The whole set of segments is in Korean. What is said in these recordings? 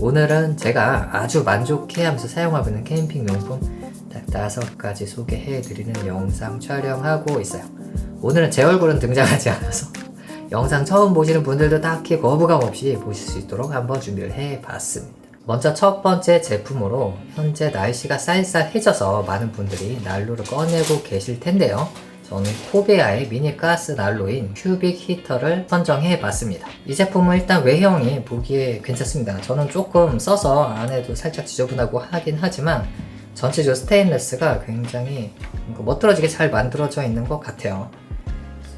오늘은 제가 아주 만족해하면서 사용하고 있는 캠핑 용품 딱 5가지 소개해드리는 영상 촬영하고 있어요. 오늘은 제 얼굴은 등장하지 않아서 영상 처음 보시는 분들도 딱히 거부감 없이 보실 수 있도록 한번 준비를 해봤습니다. 먼저 첫 번째 제품으로 현재 날씨가 쌀쌀해져서 많은 분들이 난로를 꺼내고 계실 텐데요. 저는 코베아의 미니 가스 난로인 큐빅 히터를 선정해 봤습니다. 이 제품은 일단 외형이 보기에 괜찮습니다. 저는 조금 써서 안에도 살짝 지저분하고 하긴 하지만 전체적으로 스테인리스가 굉장히 멋들어지게 잘 만들어져 있는 것 같아요.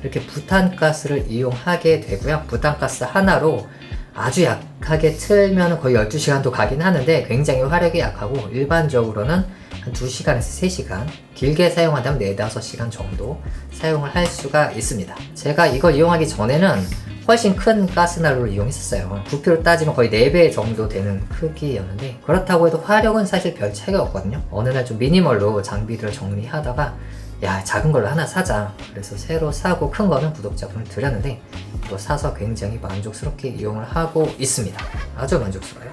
이렇게 부탄가스를 이용하게 되고요. 부탄가스 하나로 아주 약하게 틀면 거의 12시간도 가긴 하는데 굉장히 화력이 약하고 일반적으로는 한 2시간에서 3시간, 길게 사용한다면 4-5시간 정도 사용을 할 수가 있습니다. 제가 이걸 이용하기 전에는 훨씬 큰 가스난로를 이용했었어요. 부피로 따지면 거의 4배 정도 되는 크기였는데 그렇다고 해도 화력은 사실 별 차이가 없거든요. 어느 날 좀 미니멀로 장비들을 정리하다가 야, 작은 걸로 하나 사자. 그래서 새로 사고 큰 거는 구독자분을 드렸는데 이거 사서 굉장히 만족스럽게 이용을 하고 있습니다. 아주 만족스러워요.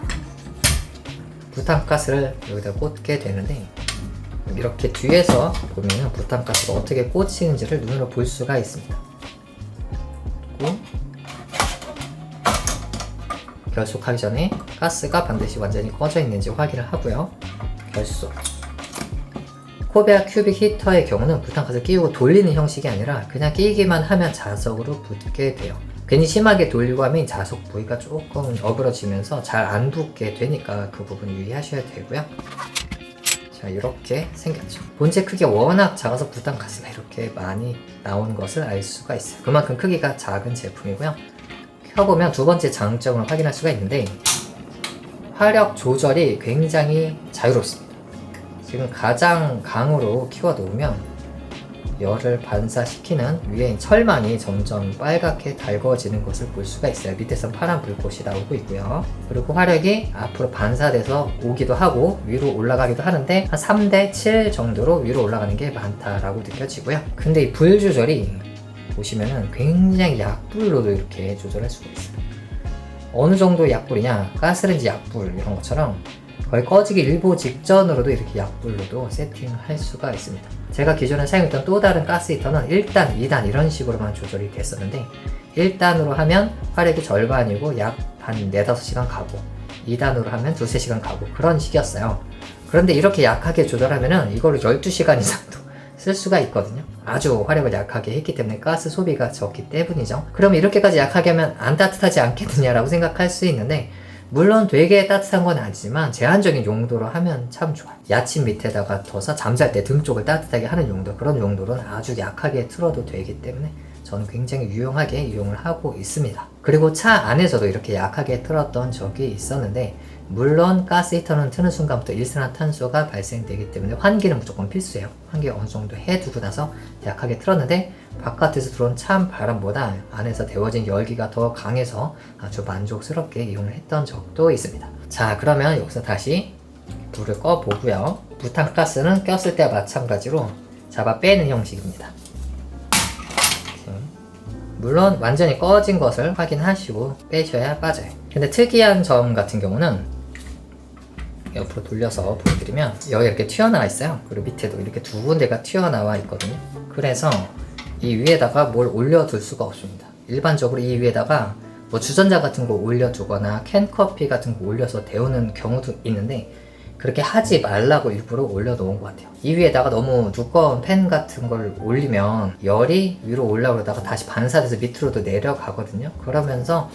부탄가스를 여기다 꽂게 되는데 이렇게 뒤에서 보면 부탄가스가 어떻게 꽂히는지를 눈으로 볼 수가 있습니다. 그리고 결속하기 전에 가스가 반드시 완전히 꺼져 있는지 확인을 하고요. 결속. 코베아 큐빅 히터의 경우는 부탄가스를 끼우고 돌리는 형식이 아니라 그냥 끼기만 하면 자석으로 붙게 돼요. 괜히 심하게 돌리고 하면 자석 부위가 조금 어그러지면서 잘 안 붙게 되니까 그 부분 유의하셔야 되고요. 자, 이렇게 생겼죠. 본체 크기가 워낙 작아서 부탄가스가 이렇게 많이 나온 것을 알 수가 있어요. 그만큼 크기가 작은 제품이고요. 켜보면 두 번째 장점을 확인할 수가 있는데 화력 조절이 굉장히 자유롭습니다. 지금 가장 강으로 키워 놓으면 열을 반사시키는 위에 철망이 점점 빨갛게 달궈지는 것을 볼 수가 있어요. 밑에서 파란 불꽃이 나오고 있고요. 그리고 화력이 앞으로 반사돼서 오기도 하고 위로 올라가기도 하는데 한 3대7 정도로 위로 올라가는 게 많다라고 느껴지고요. 근데 이 불 조절이 보시면은 굉장히 약불로도 이렇게 조절할 수가 있어요. 어느 정도 약불이냐, 가스레인지 약불 이런 것처럼 거의 꺼지기 일보 직전으로도 이렇게 약불로도 세팅을 할 수가 있습니다. 제가 기존에 사용했던 또 다른 가스 히터는 1단, 2단 이런 식으로만 조절이 됐었는데 1단으로 하면 화력이 절반이고 약 한 4-5시간 가고 2단으로 하면 2-3시간 가고 그런 식이었어요. 그런데 이렇게 약하게 조절하면은 이걸로 12시간 이상도 쓸 수가 있거든요. 아주 화력을 약하게 했기 때문에 가스 소비가 적기 때문이죠. 그럼 이렇게까지 약하게 하면 안 따뜻하지 않겠느냐라고 생각할 수 있는데 물론 되게 따뜻한 건 아니지만 제한적인 용도로 하면 참 좋아요. 야침 밑에다가 둬서 잠잘 때 등 쪽을 따뜻하게 하는 용도, 그런 용도로는 아주 약하게 틀어도 되기 때문에 저는 굉장히 유용하게 이용을 하고 있습니다. 그리고 차 안에서도 이렇게 약하게 틀었던 적이 있었는데 물론 가스 히터는 트는 순간부터 일산화탄소가 발생되기 때문에 환기는 무조건 필수예요. 환기 어느 정도 해두고 나서 약하게 틀었는데 바깥에서 들어온 찬 바람보다 안에서 데워진 열기가 더 강해서 아주 만족스럽게 이용을 했던 적도 있습니다. 자, 그러면 여기서 다시 불을 꺼 보고요. 부탄가스는 꼈을 때와 마찬가지로 잡아 빼는 형식입니다. 물론 완전히 꺼진 것을 확인하시고 빼셔야 빠져요. 근데 특이한 점 같은 경우는 옆으로 돌려서 보여드리면 여기 이렇게 튀어나와 있어요. 그리고 밑에도 이렇게 두 군데가 튀어나와 있거든요. 그래서 이 위에다가 뭘 올려둘 수가 없습니다. 일반적으로 이 위에다가 뭐 주전자 같은 거 올려두거나 캔커피 같은 거 올려서 데우는 경우도 있는데 그렇게 하지 말라고 일부러 올려놓은 것 같아요. 이 위에다가 너무 두꺼운 팬 같은 걸 올리면 열이 위로 올라오다가 다시 반사돼서 밑으로도 내려가거든요. 그러면서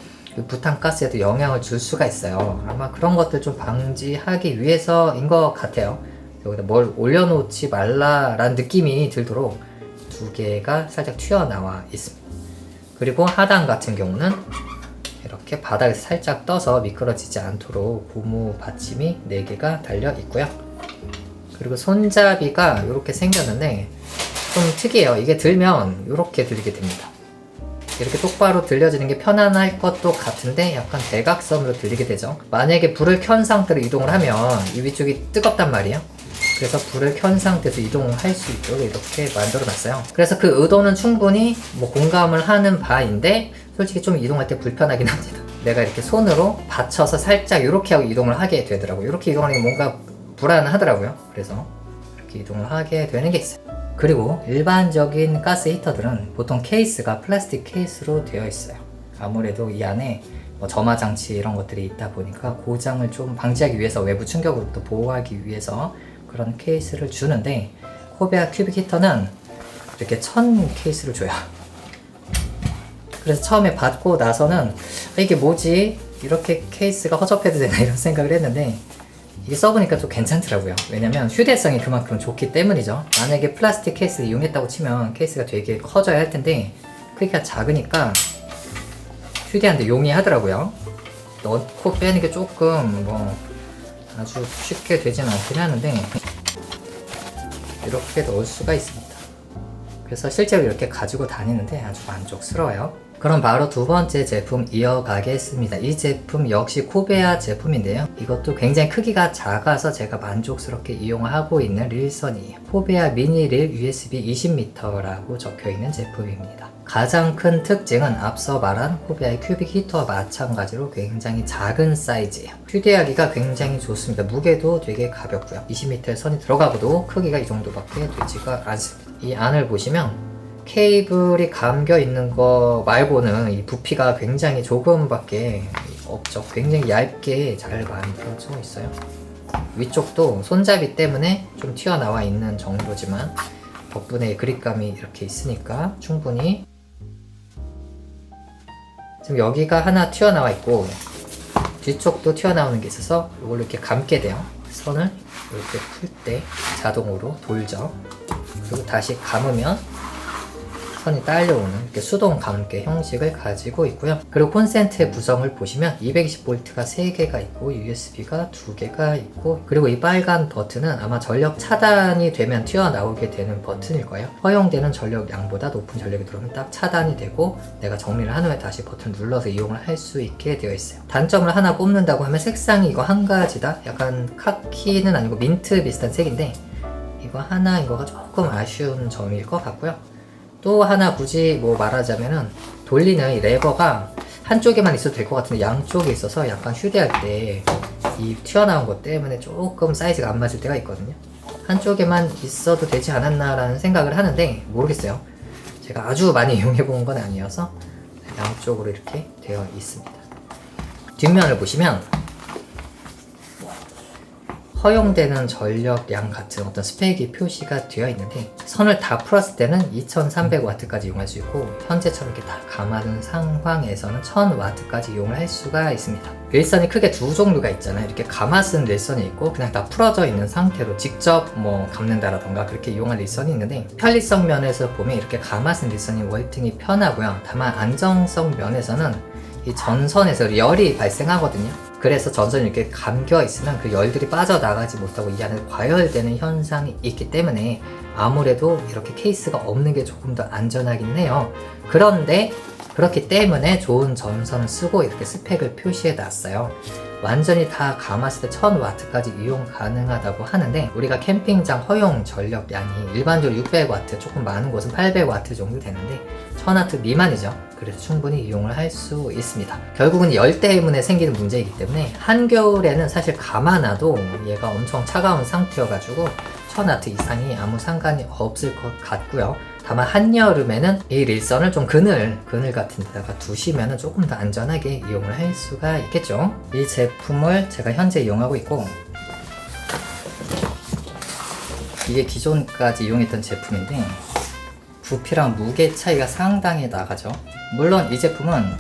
부탄가스에도 영향을 줄 수가 있어요. 아마 그런 것들 좀 방지하기 위해서인 것 같아요. 여기다 뭘 올려놓지 말라라는 느낌이 들도록 두 개가 살짝 튀어나와 있습니다. 그리고 하단 같은 경우는 이렇게 바닥에서 살짝 떠서 미끄러지지 않도록 고무 받침이 4개가 달려 있고요. 그리고 손잡이가 이렇게 생겼는데 좀 특이해요. 이게 들면 이렇게 들리게 됩니다. 이렇게 똑바로 들려지는 게 편안할 것도 같은데 약간 대각선으로 들리게 되죠. 만약에 불을 켠 상태로 이동을 하면 이 위쪽이 뜨겁단 말이에요. 그래서 불을 켠 상태에서 이동을 할 수 있도록 이렇게 만들어 놨어요. 그래서 그 의도는 충분히 공감을 하는 바인데 솔직히 좀 이동할 때 불편하긴 합니다. 내가 이렇게 손으로 받쳐서 살짝 이렇게 하고 이동을 하게 되더라고요. 이렇게 이동하는 게 뭔가 불안하더라고요. 그래서 이렇게 이동을 하게 되는 게 있어요. 그리고 일반적인 가스 히터들은 보통 케이스가 플라스틱 케이스로 되어 있어요. 아무래도 이 안에 뭐 점화 장치 이런 것들이 있다 보니까 고장을 좀 방지하기 위해서, 외부 충격으로부터 보호하기 위해서 그런 케이스를 주는데, 코베아 큐빅 히터는 이렇게 천 케이스를 줘요. 그래서 처음에 받고 나서는 이게 뭐지? 이렇게 케이스가 허접해도 되나 이런 생각을 했는데, 이게 써보니까 좀 괜찮더라고요. 왜냐면 휴대성이 그만큼 좋기 때문이죠. 만약에 플라스틱 케이스를 이용했다고 치면 케이스가 되게 커져야 할 텐데 크기가 작으니까 휴대하는데 용이하더라고요. 넣고 빼는 게 조금 뭐 아주 쉽게 되지는 않긴 하는데 이렇게 넣을 수가 있습니다. 그래서 실제로 이렇게 가지고 다니는데 아주 만족스러워요. 그럼 바로 두 번째 제품 이어가겠습니다. 이 제품 역시 코베아 제품인데요. 이것도 굉장히 크기가 작아서 제가 만족스럽게 이용하고 있는 릴선이에요. 코베아 미니릴 USB 20m라고 적혀있는 제품입니다. 가장 큰 특징은 앞서 말한 코베아의 큐빅 히터와 마찬가지로 굉장히 작은 사이즈예요. 휴대하기가 굉장히 좋습니다. 무게도 되게 가볍고요. 20m의 선이 들어가고도 크기가 이 정도밖에 되지가 않습니다. 이 안을 보시면 케이블이 감겨 있는 거 말고는 이 부피가 굉장히 조금밖에 없죠. 굉장히 얇게 잘 만들어져 있어요. 위쪽도 손잡이 때문에 좀 튀어나와 있는 정도지만 덕분에 그립감이 이렇게 있으니까 충분히. 지금 여기가 하나 튀어나와 있고 뒤쪽도 튀어나오는 게 있어서 이걸로 이렇게 감게 돼요. 선을 이렇게 풀 때 자동으로 돌죠. 그리고 다시 감으면 선이 딸려오는 이렇게 수동 감개 형식을 가지고 있고요. 그리고 콘센트의 구성을 보시면 220V가 3개가 있고 USB가 2개가 있고, 그리고 이 빨간 버튼은 아마 전력 차단이 되면 튀어나오게 되는 버튼일 거예요. 허용되는 전력량보다 높은 전력이 들어오면 딱 차단이 되고 내가 정리를 한 후에 다시 버튼을 눌러서 이용을 할 수 있게 되어 있어요. 단점을 하나 꼽는다고 하면 색상이 이거 한 가지다. 약간 카키는 아니고 민트 비슷한 색인데 이거 하나인 거가 조금 아쉬운 점일 것 같고요. 또 하나 굳이 뭐 말하자면은 돌리는 이 레버가 한쪽에만 있어도 될 것 같은데 양쪽에 있어서 약간 휴대할 때 이 튀어나온 것 때문에 조금 사이즈가 안 맞을 때가 있거든요. 한쪽에만 있어도 되지 않았나 라는 생각을 하는데 모르겠어요. 제가 아주 많이 이용해 본 건 아니어서 양쪽으로 이렇게 되어 있습니다. 뒷면을 보시면 허용되는 전력량 같은 어떤 스펙이 표시가 되어 있는데 선을 다 풀었을 때는 2300W까지 이용할 수 있고 현재처럼 이렇게 다 감아둔 상황에서는 1000W까지 이용을 할 수가 있습니다. 릴선이 크게 두 종류가 있잖아요. 이렇게 감아 쓴 릴선이 있고 그냥 다 풀어져 있는 상태로 직접 뭐 감는다라던가 그렇게 이용한 릴선이 있는데, 편리성 면에서 보면 이렇게 감아 쓴 릴선이 월등히 편하고요. 다만 안정성 면에서는 이 전선에서 열이 발생하거든요. 그래서 전선이 이렇게 감겨 있으면 그 열들이 빠져나가지 못하고 이 안에 과열되는 현상이 있기 때문에 아무래도 이렇게 케이스가 없는 게 조금 더 안전하긴 해요. 그런데 그렇기 때문에 좋은 전선을 쓰고 이렇게 스펙을 표시해 놨어요. 완전히 다 감았을 때 1000W까지 이용 가능하다고 하는데 우리가 캠핑장 허용 전력량이 일반적으로 600W, 조금 많은 곳은 800W 정도 되는데 1000W 미만이죠. 그래서 충분히 이용을 할 수 있습니다. 결국은 열 때문에 생기는 문제이기 때문에 한겨울에는 사실 감아놔도 얘가 엄청 차가운 상태여가지고 1000W 이상이 아무 상관이 없을 것 같고요. 다만 한여름에는 이 릴선을 좀 그늘 같은 데다가 두시면 조금 더 안전하게 이용을 할 수가 있겠죠. 이 제품을 제가 현재 이용하고 있고 이게 기존까지 이용했던 제품인데 부피랑 무게 차이가 상당히 나가죠. 물론 이 제품은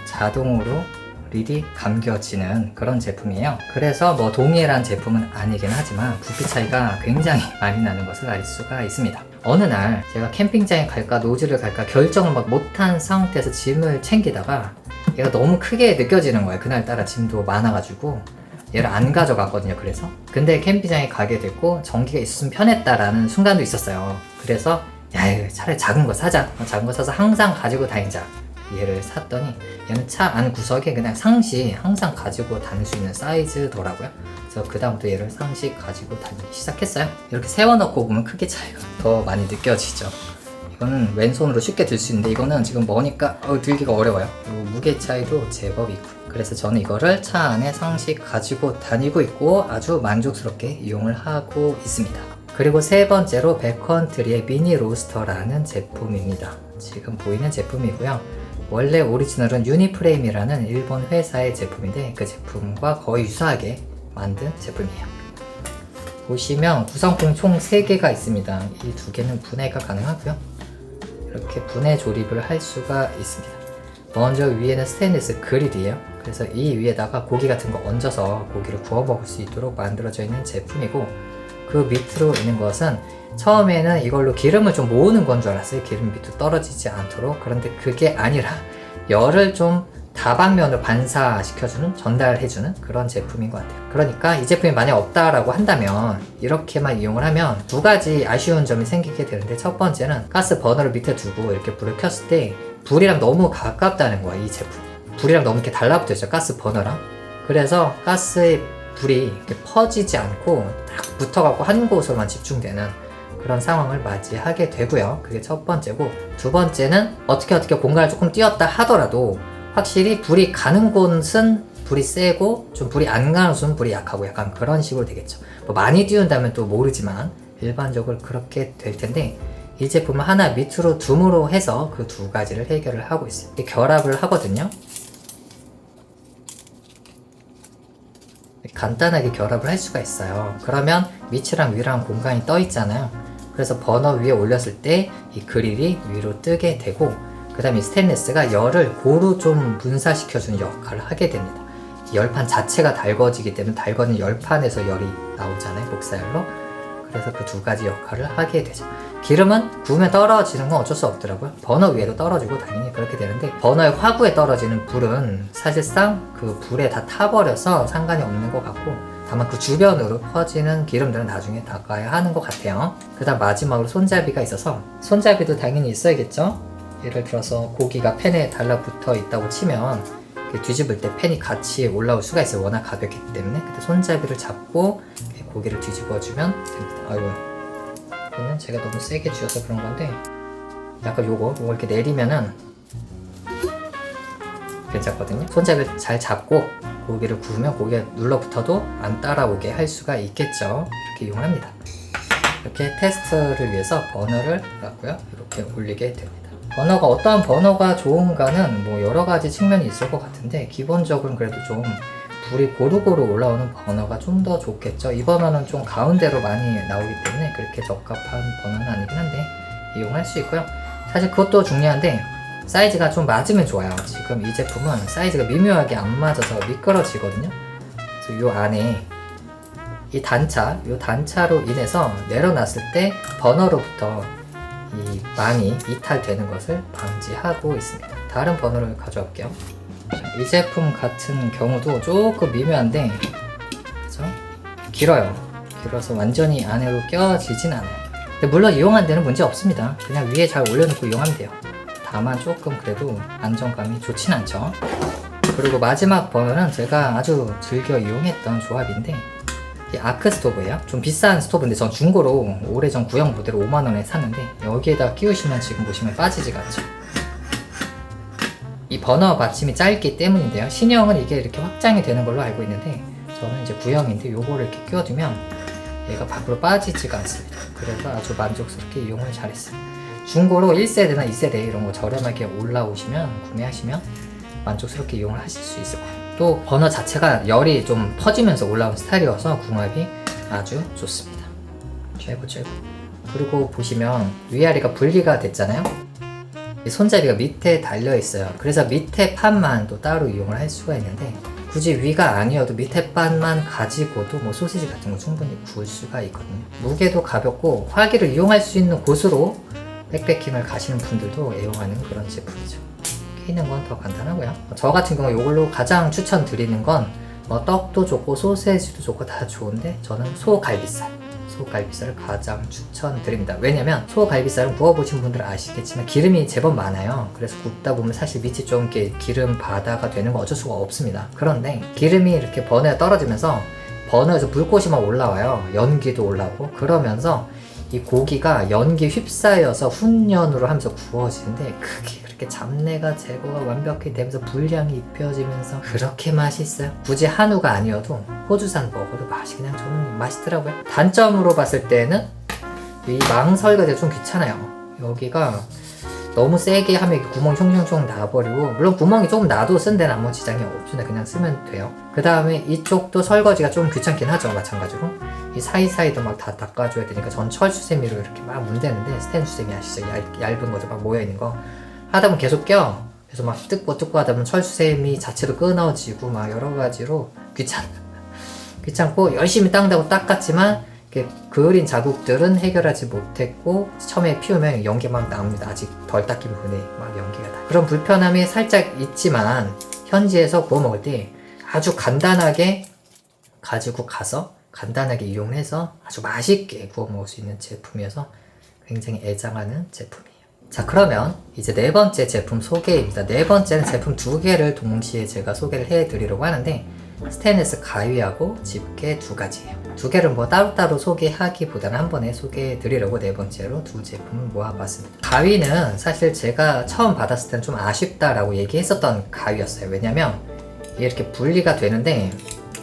자동으로 릴이 감겨지는 그런 제품이에요. 그래서 뭐 동일한 제품은 아니긴 하지만 부피 차이가 굉장히 많이 나는 것을 알 수가 있습니다. 어느 날 제가 캠핑장에 갈까 노즈를 갈까 결정을 막 못한 상태에서 짐을 챙기다가 얘가 너무 크게 느껴지는 거예요. 그날따라 짐도 많아가지고 얘를 안 가져갔거든요. 그래서 근데 캠핑장에 가게 됐고 전기가 있었으면 편했다라는 순간도 있었어요. 그래서 야, 차라리 작은 거 사자. 작은 거 사서 항상 가지고 다니자. 얘를 샀더니 얘는 차 안 구석에 그냥 상시 항상 가지고 다닐 수 있는 사이즈더라고요. 그래서 그 다음부터 얘를 상시 가지고 다니기 시작했어요. 이렇게 세워놓고 보면 크기 차이가 더 많이 느껴지죠. 이거는 왼손으로 쉽게 들 수 있는데 이거는 지금 머니까 들기가 어려워요. 그리고 무게 차이도 제법 있고, 그래서 저는 이거를 차 안에 상시 가지고 다니고 있고 아주 만족스럽게 이용을 하고 있습니다. 그리고 세 번째로 백컨트리의 미니 로스터라는 제품입니다. 지금 보이는 제품이고요. 원래 오리지널은 유니프레임이라는 일본 회사의 제품인데 그 제품과 거의 유사하게 만든 제품이에요. 보시면 구성품 총 3개가 있습니다. 이 2개는 분해가 가능하고요. 이렇게 분해 조립을 할 수가 있습니다. 먼저 위에는 스테인리스 그릴이에요. 그래서 이 위에다가 고기 같은 거 얹어서 고기를 구워 먹을 수 있도록 만들어져 있는 제품이고, 그 밑으로 있는 것은 처음에는 이걸로 기름을 좀 모으는 건 줄 알았어요. 기름 밑으로 떨어지지 않도록. 그런데 그게 아니라 열을 좀 다방면으로 반사시켜주는, 전달해주는 그런 제품인 것 같아요. 그러니까 이 제품이 만약 없다라고 한다면 이렇게만 이용을 하면 2가지 아쉬운 점이 생기게 되는데, 첫 번째는 가스 버너를 밑에 두고 이렇게 불을 켰을 때 불이랑 너무 가깝다는 거야. 이 제품 불이랑 너무 이렇게 달라붙어 있죠, 가스 버너랑. 그래서 가스의 불이 이렇게 퍼지지 않고 딱 붙어갖고 한 곳으로만 집중되는 그런 상황을 맞이하게 되고요. 그게 첫 번째고, 두 번째는 어떻게 공간을 조금 띄웠다 하더라도 확실히 불이 가는 곳은 불이 세고 좀 불이 안 가는 곳은 불이 약하고 약간 그런 식으로 되겠죠. 뭐 많이 띄운다면 또 모르지만 일반적으로 그렇게 될 텐데, 이 제품은 하나 밑으로 둠으로 해서 그 2가지를 해결을 하고 있어요. 결합을 하거든요. 간단하게 결합을 할 수가 있어요. 그러면 밑이랑 위랑 공간이 떠 있잖아요. 그래서 버너 위에 올렸을 때 이 그릴이 위로 뜨게 되고, 그 다음에 스테인리스가 열을 고루 좀 분사시켜주는 역할을 하게 됩니다. 열판 자체가 달궈지기 때문에 달궈진 열판에서 열이 나오잖아요, 복사열로. 그래서 그 2가지 역할을 하게 되죠. 기름은 구우면 떨어지는 건 어쩔 수 없더라고요. 버너 위에도 떨어지고 당연히 그렇게 되는데, 버너의 화구에 떨어지는 불은 사실상 그 불에 다 타버려서 상관이 없는 것 같고, 다만 그 주변으로 퍼지는 기름들은 나중에 닦아야 하는 것 같아요. 그 다음 마지막으로 손잡이가 있어서, 손잡이도 당연히 있어야겠죠. 예를 들어서 고기가 팬에 달라붙어 있다고 치면 뒤집을 때 팬이 같이 올라올 수가 있어요. 워낙 가볍기 때문에. 그때 손잡이를 잡고 고기를 뒤집어주면 됩니다. 아이고, 이거는 제가 너무 세게 쥐어서 그런 건데, 약간 요거 이렇게 내리면은 괜찮거든요. 손잡이를 잘 잡고 고기를 구우면 고기가 눌러붙어도 안 따라오게 할 수가 있겠죠. 이렇게 이용합니다. 이렇게 테스트를 위해서 버너를 놨고요. 이렇게 올리게 됩니다. 버너가 어떠한 버너가 좋은가는 뭐 여러가지 측면이 있을 것 같은데, 기본적으로는 그래도 좀 불이 고루고루 올라오는 버너가 좀 더 좋겠죠. 이 버너는 좀 가운데로 많이 나오기 때문에 그렇게 적합한 버너는 아니긴 한데 이용할 수 있고요. 사실 그것도 중요한데 사이즈가 좀 맞으면 좋아요. 지금 이 제품은 사이즈가 미묘하게 안 맞아서 미끄러지거든요. 그래서 이 안에 이 단차로 인해서 내려놨을 때 버너로부터 이 망이 이탈되는 것을 방지하고 있습니다. 다른 버너를 가져올게요. 이 제품 같은 경우도 조금 미묘한데, 그래서 길어서 완전히 안으로 껴지진 않아요. 근데 물론 이용한 데는 문제 없습니다. 그냥 위에 잘 올려놓고 이용하면 돼요. 다만 조금 그래도 안정감이 좋진 않죠. 그리고 마지막 버너는 제가 아주 즐겨 이용했던 조합인데, 이 아크 스토브예요. 좀 비싼 스토브인데 전 중고로 오래전 구형 모델을 5만원에 샀는데, 여기에다 끼우시면 지금 보시면 빠지지가 않죠. 이 버너 받침이 짧기 때문인데요. 신형은 이게 이렇게 확장이 되는 걸로 알고 있는데, 저는 이제 구형인데 요거를 이렇게 끼워두면 얘가 밖으로 빠지지가 않습니다. 그래서 아주 만족스럽게 이용을 잘했어요. 중고로 1세대나 2세대 이런 거 저렴하게 올라오시면 구매하시면 만족스럽게 이용을 하실 수 있을 거예요. 또 버너 자체가 열이 좀 퍼지면서 올라오는 스타일이어서 궁합이 아주 좋습니다. 최고. 그리고 보시면 위아래가 분리가 됐잖아요. 이 손잡이가 밑에 달려 있어요. 그래서 밑에 판만 또 따로 이용을 할 수가 있는데, 굳이 위가 아니어도 밑에 판만 가지고도 뭐 소시지 같은 거 충분히 구울 수가 있거든요. 무게도 가볍고 화기를 이용할 수 있는 곳으로 백패킹을 가시는 분들도 애용하는 그런 제품이죠. 끼는 건 더 간단하고요. 저 같은 경우 이걸로 가장 추천드리는 건 뭐 떡도 좋고 소세지도 좋고 다 좋은데, 저는 소갈비살을 가장 추천드립니다. 왜냐면 소갈비살은 구워보신 분들은 아시겠지만 기름이 제법 많아요. 그래서 굽다 보면 사실 밑이 좀 이렇게 기름 바다가 되는 건 어쩔 수가 없습니다. 그런데 기름이 이렇게 버너에 떨어지면서 버너에서 불꽃이 막 올라와요. 연기도 올라오고, 그러면서 이 고기가 연기 휩싸여서 훈연으로 하면서 구워지는데 그게 그렇게 잡내가 제거가 완벽히 되면서 불향이 입혀지면서 그렇게 맛있어요. 굳이 한우가 아니어도 호주산 먹어도 맛이 그냥 저는 맛있더라고요. 단점으로 봤을 때는 이 망설이가 좀 귀찮아요. 여기가 너무 세게 하면 구멍이 흉흉흉 나버리고, 물론 구멍이 조금 나도 쓴 데는 아무 지장이 없습니다. 그냥 쓰면 돼요. 그 다음에 이쪽도 설거지가 좀 귀찮긴 하죠. 마찬가지로 이 사이사이도 막 다 닦아줘야 되니까 전 철수세미로 이렇게 막 문대는데, 스텐 수세미 아시죠? 얇은 거죠. 막 모여있는 거 하다 보면 계속 껴. 그래서 막 뜯고 하다 보면 철수세미 자체도 끊어지고 막 여러가지로 귀찮고 열심히 닦는다고 닦았지만 그을린 자국들은 해결하지 못했고, 처음에 피우면 연기 막 나옵니다. 아직 덜 닦인 부분에 막 연기가 나. 그런 불편함이 살짝 있지만 현지에서 구워 먹을 때 아주 간단하게 가지고 가서 간단하게 이용해서 아주 맛있게 구워 먹을 수 있는 제품이어서 굉장히 애정하는 제품이에요. 자, 그러면 이제 네 번째 제품 소개입니다. 네 번째는 제품 두 개를 동시에 제가 소개를 해드리려고 하는데, 스테인리스 가위하고 집게 두 가지예요. 두 개를 뭐 따로따로 소개하기보다는 한 번에 소개해드리려고 네 번째로 두 제품을 모아봤습니다. 가위는 사실 제가 처음 받았을 때는 좀 아쉽다라고 얘기했었던 가위였어요. 왜냐면 이렇게 분리가 되는데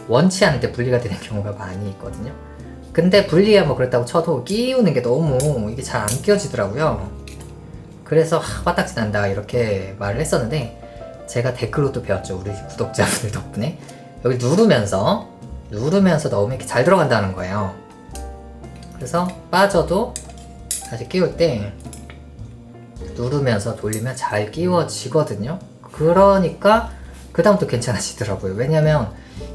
원치 않을 때 분리가 되는 경우가 많이 있거든요. 근데 분리야 뭐 그렇다고 쳐도 끼우는 게 너무 이게 잘 안 끼워지더라고요. 그래서 화딱지 난다 이렇게 말을 했었는데, 제가 댓글로도 배웠죠. 우리 구독자분들 덕분에. 여기 누르면서 넣으면 이렇게 잘 들어간다는 거예요. 그래서 빠져도 다시 끼울 때 누르면서 돌리면 잘 끼워지거든요. 그러니까 그 다음부터 괜찮아지더라고요. 왜냐면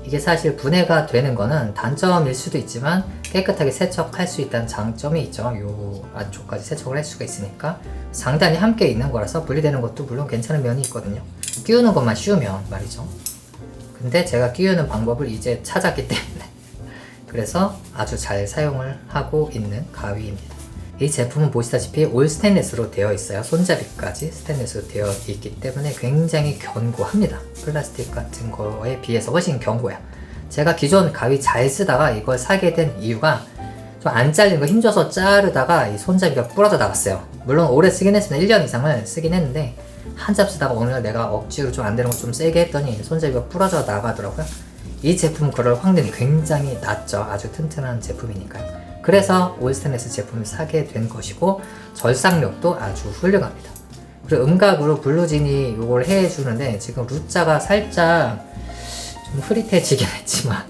이게 사실 분해가 되는 거는 단점일 수도 있지만 깨끗하게 세척할 수 있다는 장점이 있죠. 요 안쪽까지 세척을 할 수가 있으니까 상단이 함께 있는 거라서 분리되는 것도 물론 괜찮은 면이 있거든요. 끼우는 것만 쉬우면 말이죠. 근데 제가 끼우는 방법을 이제 찾았기 때문에 그래서 아주 잘 사용을 하고 있는 가위입니다. 이 제품은 보시다시피 올 스테인리스로 되어 있어요. 손잡이까지 스테인리스로 되어 있기 때문에 굉장히 견고합니다. 플라스틱 같은 거에 비해서 훨씬 견고해요. 제가 기존 가위 잘 쓰다가 이걸 사게 된 이유가 좀 안 잘린 거 힘줘서 자르다가 이 손잡이가 부러져 나갔어요. 물론 오래 쓰긴 했습니다. 1년 이상을 쓰긴 했는데 한잡 쓰다가 어느 날 내가 억지로 좀 안 되는 거 좀 세게 했더니 손잡이가 부러져 나가더라고요. 이 제품은 그럴 확률이 굉장히 낮죠. 아주 튼튼한 제품이니까요. 그래서 올 스테인리스 제품을 사게 된 것이고, 절삭력도 아주 훌륭합니다. 그리고 음각으로 블루진이 이걸 해주는데 지금 루자가 살짝 좀 흐릿해지긴 했지만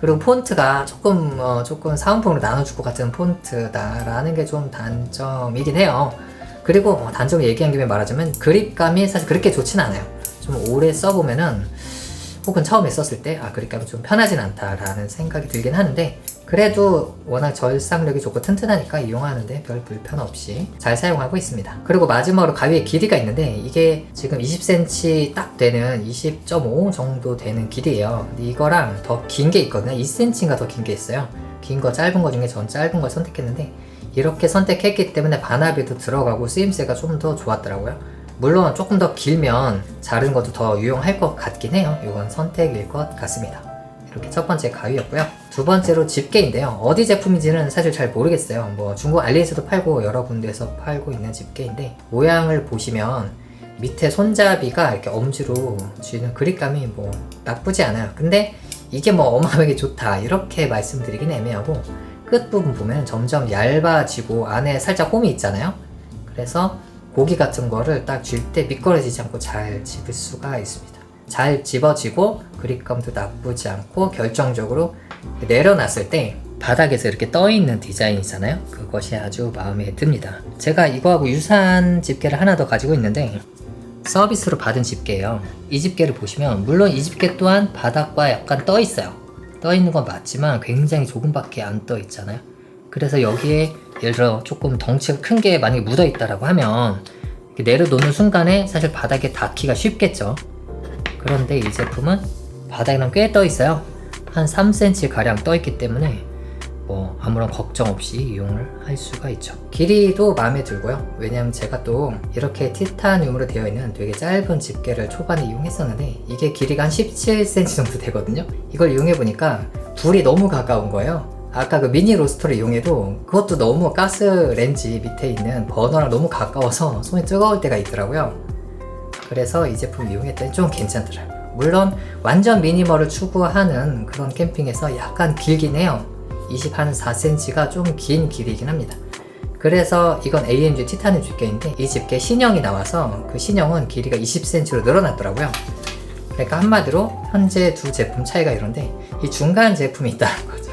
그리고 폰트가 조금 사은품으로 나눠줄 것 같은 폰트다라는 게 좀 단점이긴 해요. 그리고 단점 얘기한 김에 말하자면 그립감이 사실 그렇게 좋진 않아요. 좀 오래 써보면은 혹은 처음에 썼을 때 그립감이 좀 편하진 않다라는 생각이 들긴 하는데, 그래도 워낙 절삭력이 좋고 튼튼하니까 이용하는데 별 불편 없이 잘 사용하고 있습니다. 그리고 마지막으로 가위의 길이가 있는데 이게 지금 20cm 딱 되는 20.5 정도 되는 길이에요. 근데 이거랑 더 긴 게 있거든요. 2cm인가 더 긴 게 있어요. 긴 거 짧은 거 중에 전 짧은 걸 선택했는데 이렇게 선택했기 때문에 반합에도 들어가고 쓰임새가 좀 더 좋았더라고요. 물론 조금 더 길면 자르는 것도 더 유용할 것 같긴 해요. 이건 선택일 것 같습니다. 이렇게 첫 번째 가위였고요. 두 번째로 집게인데요. 어디 제품인지는 사실 잘 모르겠어요. 뭐 중국 알리에서도 팔고 여러 군데에서 팔고 있는 집게인데, 모양을 보시면 밑에 손잡이가 이렇게 엄지로 쥐는 그립감이 뭐 나쁘지 않아요. 근데 이게 뭐 어마어마하게 좋다 이렇게 말씀드리긴 애매하고, 끝부분 보면 점점 얇아지고 안에 살짝 홈이 있잖아요. 그래서 고기 같은 거를 딱 쥘 때 미끄러지지 않고 잘 집을 수가 있습니다. 잘 집어지고 그립감도 나쁘지 않고, 결정적으로 내려놨을 때 바닥에서 이렇게 떠있는 디자인이잖아요. 그것이 아주 마음에 듭니다. 제가 이거하고 유사한 집게를 하나 더 가지고 있는데 서비스로 받은 집게예요. 이 집게를 보시면 물론 이 집게 또한 바닥과 약간 떠있어요. 떠있는 건 맞지만 굉장히 조금밖에 안 떠있잖아요. 그래서 여기에 예를 들어 조금 덩치가 큰 게 만약에 묻어있다라고 하면 내려놓는 순간에 사실 바닥에 닿기가 쉽겠죠. 그런데 이 제품은 바닥에는 꽤 떠있어요. 한 3cm 가량 떠있기 때문에 뭐 아무런 걱정 없이 이용을 할 수가 있죠. 길이도 마음에 들고요. 왜냐면 제가 또 이렇게 티타늄으로 되어 있는 되게 짧은 집게를 초반에 이용했었는데 이게 길이가 한 17cm 정도 되거든요. 이걸 이용해 보니까 불이 너무 가까운 거예요. 아까 그 미니 로스터를 이용해도 그것도 너무 가스렌지 밑에 있는 버너랑 너무 가까워서 손이 뜨거울 때가 있더라고요. 그래서 이 제품을 이용했더니 좀 괜찮더라고요. 물론 완전 미니멀을 추구하는 그런 캠핑에서 약간 길긴 해요. 24cm가 좀 긴 길이긴 합니다. 그래서 이건 AMG 티타늄 집게인데 이 집게 신형이 나와서 그 신형은 길이가 20cm로 늘어났더라고요. 그러니까 한마디로 현재 두 제품 차이가 이런데 이 중간 제품이 있다는 거죠.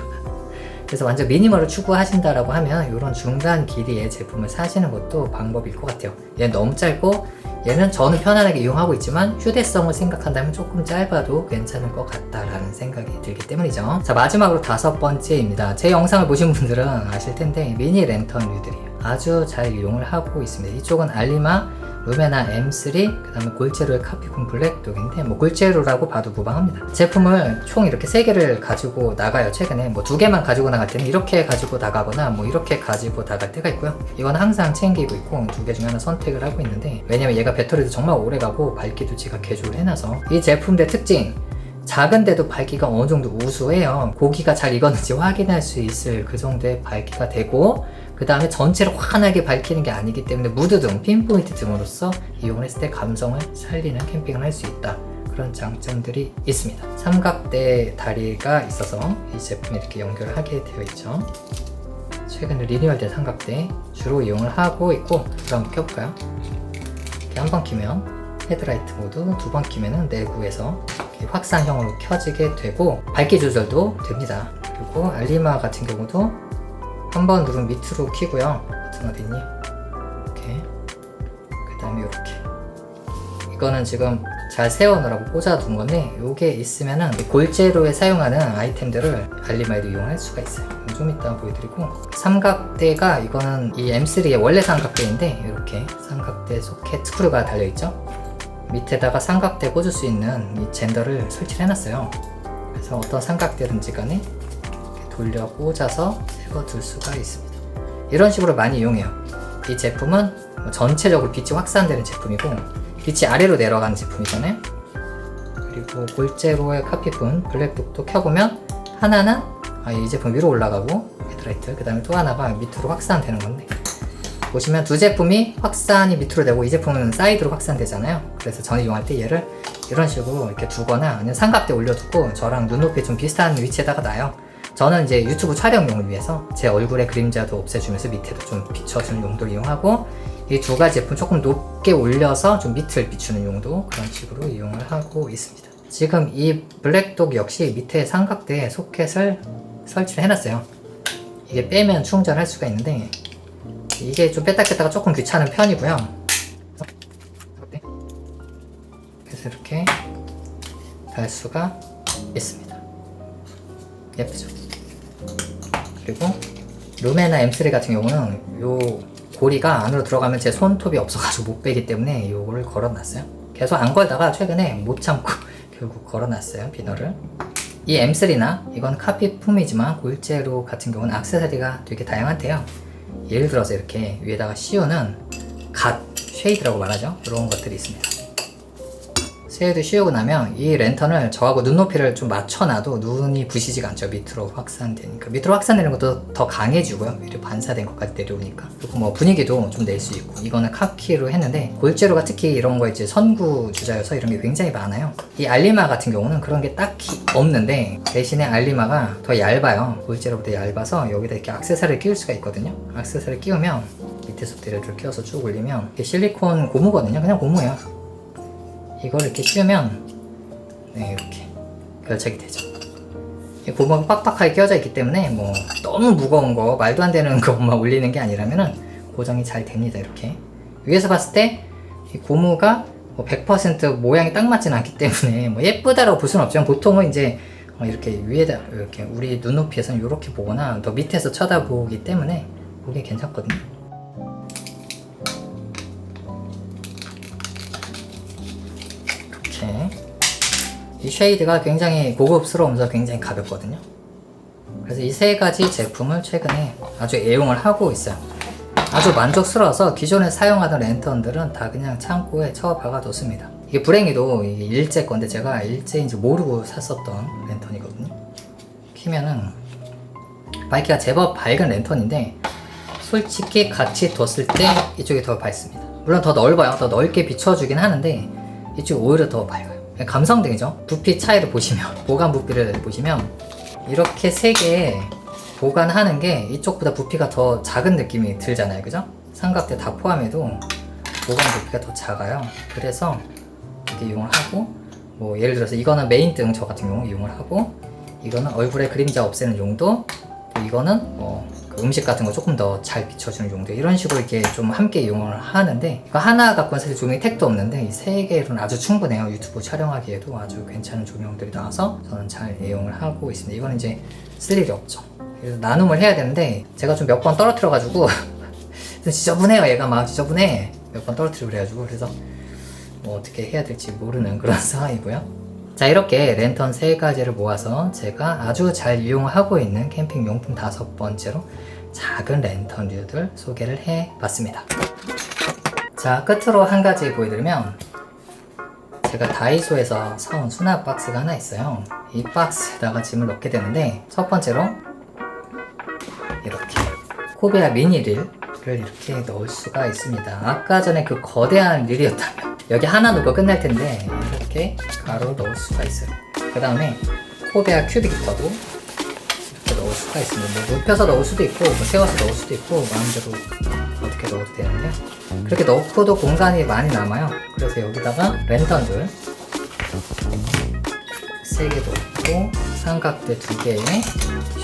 그래서 완전 미니멀을 추구하신다라고 하면 이런 중간 길이의 제품을 사시는 것도 방법일 것 같아요. 얘는 너무 짧고 얘는 저는 편안하게 이용하고 있지만 휴대성을 생각한다면 조금 짧아도 괜찮을 것 같다라는 생각이 들기 때문이죠. 자, 마지막으로 5번째입니다. 제 영상을 보신 분들은 아실 텐데 미니 랜턴류들이에요. 아주 잘 이용을 하고 있습니다. 이쪽은 알리마 루메나 M3, 그 다음에 골체로의 카피콘 블랙독인데 뭐 골체로라고 봐도 무방합니다. 제품을 총 이렇게 3개를 가지고 나가요. 최근에 뭐 2개만 가지고 나갈 때는 이렇게 가지고 나가거나 뭐 이렇게 가지고 나갈 때가 있고요. 이건 항상 챙기고 있고 2개 중에 하나 선택을 하고 있는데, 왜냐면 얘가 배터리도 정말 오래 가고 밝기도 제가 개조를 해놔서. 이 제품의 특징, 작은데도 밝기가 어느 정도 우수해요. 고기가 잘 익었는지 확인할 수 있을 그 정도의 밝기가 되고, 그 다음에 전체를 환하게 밝히는 게 아니기 때문에 무드등, 핀포인트 등으로서 이용을 했을 때 감성을 살리는 캠핑을 할 수 있다. 그런 장점들이 있습니다. 삼각대 다리가 있어서 이 제품이 이렇게 연결을 하게 되어 있죠. 최근에 리뉴얼된 삼각대 주로 이용을 하고 있고, 그럼 켜볼까요? 이렇게 한 번 키면 헤드라이트 모드, 2번 키면은 내부에서 이렇게 확산형으로 켜지게 되고 밝기 조절도 됩니다. 그리고 알리마 같은 경우도 한 번 누르면 밑으로 키고요. 버튼 어디 있니? 이렇게. 그 다음에 이렇게. 이거는 지금 잘 세워놓으라고 꽂아둔 건데, 요게 있으면은 골재로에 사용하는 아이템들을 알리마에도 이용할 수가 있어요. 좀 이따 보여드리고, 삼각대가 이거는 이 M3의 원래 삼각대인데 이렇게 삼각대 소켓 스크류가 달려있죠. 밑에다가 삼각대 꽂을 수 있는 이 젠더를 설치를 해놨어요. 그래서 어떤 삼각대든지 간에 돌려 꽂아서 세워둘 수가 있습니다. 이런 식으로 많이 이용해요. 이 제품은 전체적으로 빛이 확산되는 제품이고, 빛이 아래로 내려가는 제품이잖아요. 그리고 골재로의 카피폰 블랙북도 켜보면 하나는 이 제품 위로 올라가고 헤드라이트, 그 다음에 또 하나가 밑으로 확산되는 건데, 보시면 두 제품이 확산이 밑으로 되고 이 제품은 사이드로 확산되잖아요. 그래서 저는 이용할 때 얘를 이런 식으로 이렇게 두거나 아니면 삼각대 올려두고 저랑 눈높이 좀 비슷한 위치에다가 놔요. 저는 이제 유튜브 촬영용을 위해서 제 얼굴의 그림자도 없애주면서 밑에도 좀 비춰주는 용도를 이용하고, 이 두 가지 제품 조금 높게 올려서 좀 밑을 비추는 용도, 그런 식으로 이용을 하고 있습니다. 지금 이 블랙독 역시 밑에 삼각대에 소켓을 설치를 해놨어요. 이게 빼면 충전할 수가 있는데 이게 좀 뺐다 꼈다가 조금 귀찮은 편이고요. 그래서 이렇게 달 수가 있습니다. 예쁘죠? 그리고 루메나 M3 같은 경우는 요 고리가 안으로 들어가면 제 손톱이 없어가지고 못 빼기 때문에 요거를 걸어놨어요. 계속 안 걸다가 최근에 못 참고 결국 걸어놨어요, 비너를. 이 M3나 이건 카피품이지만 골재로 같은 경우는 액세서리가 되게 다양한데요. 예를 들어서 이렇게 위에다가 씌우는 갓, 쉐이드라고 말하죠. 이런 것들이 있습니다. 쉐이드 씌우고 나면 이 랜턴을 저하고 눈높이를 좀 맞춰놔도 눈이 부시지가 않죠. 밑으로 확산되니까. 밑으로 확산되는 것도 더 강해지고요. 위로 반사된 것까지 내려오니까. 그리고 뭐 분위기도 좀 낼 수 있고. 이거는 카키로 했는데 골재로가 특히 이런 거 이제 선구 주자여서 이런 게 굉장히 많아요. 이 알리마 같은 경우는 그런 게 딱히 없는데 대신에 알리마가 더 얇아요. 골재로보다 얇아서 여기다 이렇게 액세서리를 끼울 수가 있거든요. 액세서리를 끼우면 밑에서부터 이렇게 끼워서 쭉 올리면 이게 실리콘 고무거든요. 그냥 고무예요. 이걸 이렇게 씌우면 네, 이렇게 결착이 되죠. 이 고무가 빡빡하게 끼워져 있기 때문에 뭐 너무 무거운 거, 말도 안 되는 것만 올리는 게 아니라면은 고정이 잘 됩니다. 이렇게 위에서 봤을 때 이 고무가 뭐 100% 모양이 딱 맞지는 않기 때문에 뭐 예쁘다라고 볼 수는 없지만 보통은 이제 이렇게 위에다 이렇게 우리 눈높이에서는 이렇게 보거나 더 밑에서 쳐다보기 때문에 그게 괜찮거든요. 이 쉐이드가 굉장히 고급스러우면서 굉장히 가볍거든요. 그래서 이 세 가지 제품을 최근에 아주 애용을 하고 있어요. 아주 만족스러워서 기존에 사용하던 랜턴들은 다 그냥 창고에 처박아뒀습니다. 이게 불행히도 이게 일제 건데 제가 일제인지 모르고 샀었던 랜턴이거든요. 키면은 밝기가 제법 밝은 랜턴인데 솔직히 같이 뒀을 때 이쪽이 더 밝습니다. 물론 더 넓어요. 더 넓게 비춰주긴 하는데 이쪽이 오히려 더 밝아요. 감성등이죠. 부피 차이를 보시면 보관 부피를 보시면 이렇게 3개 보관하는 게 이쪽보다 부피가 더 작은 느낌이 들잖아요. 그죠? 삼각대 다 포함해도 보관 부피가 더 작아요. 그래서 이렇게 이용을 하고, 뭐 예를 들어서 이거는 메인등 저 같은 경우 이용을 하고, 이거는 얼굴에 그림자 없애는 용도, 또 이거는 그 음식 같은 거 조금 더 잘 비춰주는 용도, 이런 식으로 이렇게 좀 함께 이용을 하는데, 이거 하나 갖고는 사실 조명이 택도 없는데 이 3개로는 아주 충분해요. 유튜브 촬영하기에도 아주 괜찮은 조명들이 나와서 저는 잘 이용을 하고 있습니다. 이거는 이제 쓸 일이 없죠. 그래서 나눔을 해야 되는데 제가 좀 몇 번 떨어뜨려 가지고 지저분해요. 얘가 막 지저분해. 몇 번 떨어뜨리고 그래가지고, 그래서 뭐 어떻게 해야 될지 모르는 그런 상황이고요. 자, 이렇게 랜턴 3가지를 모아서 제가 아주 잘 이용하고 있는 캠핑 용품 5번째로 작은 랜턴류들 소개를 해봤습니다. 자, 끝으로 한 가지 보여드리면, 제가 다이소에서 사온 수납 박스가 하나 있어요. 이 박스에다가 짐을 넣게 되는데, 첫 번째로 이렇게 코베아 미니 릴을 이렇게 넣을 수가 있습니다. 아까 전에 그 거대한 릴이었다면 여기 하나 넣고 끝날 텐데 이렇게 가로 넣을 수가 있어요. 그 다음에 코베아 큐빅 히터도 이렇게 넣을 수가 있습니다. 뭐 눕혀서 넣을 수도 있고, 뭐 세워서 넣을 수도 있고, 마음대로 어떻게 넣어도 되는데, 그렇게 넣고도 공간이 많이 남아요. 그래서 여기다가 랜턴들 3개 넣고, 삼각대 2개에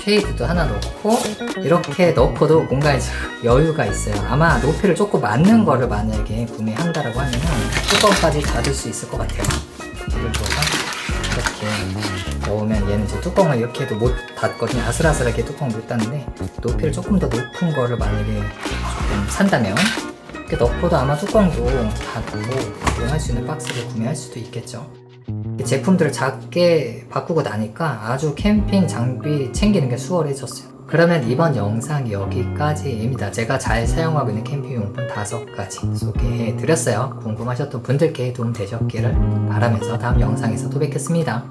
쉐이드도 하나 넣고, 이렇게 넣고도 공간이 여유가 있어요. 아마 높이를 조금 맞는 거를 만약에 구매한다라고 하면 뚜껑까지 닫을 수 있을 것 같아요. 예를 들어서 이렇게 넣으면 얘는 이제 뚜껑을 이렇게 해도 못 닫거든요. 아슬아슬하게 뚜껑을 못 닫는데, 높이를 조금 더 높은 거를 만약에 조금 산다면 이렇게 넣고도 아마 뚜껑도 닫고 이용할 수 있는 박스를 구매할 수도 있겠죠. 제품들을 작게 바꾸고 나니까 아주 캠핑 장비 챙기는 게 수월해졌어요. 그러면 이번 영상 여기까지입니다. 제가 잘 사용하고 있는 캠핑용품 5가지 소개해 드렸어요. 궁금하셨던 분들께 도움 되셨기를 바라면서 다음 영상에서 또 뵙겠습니다.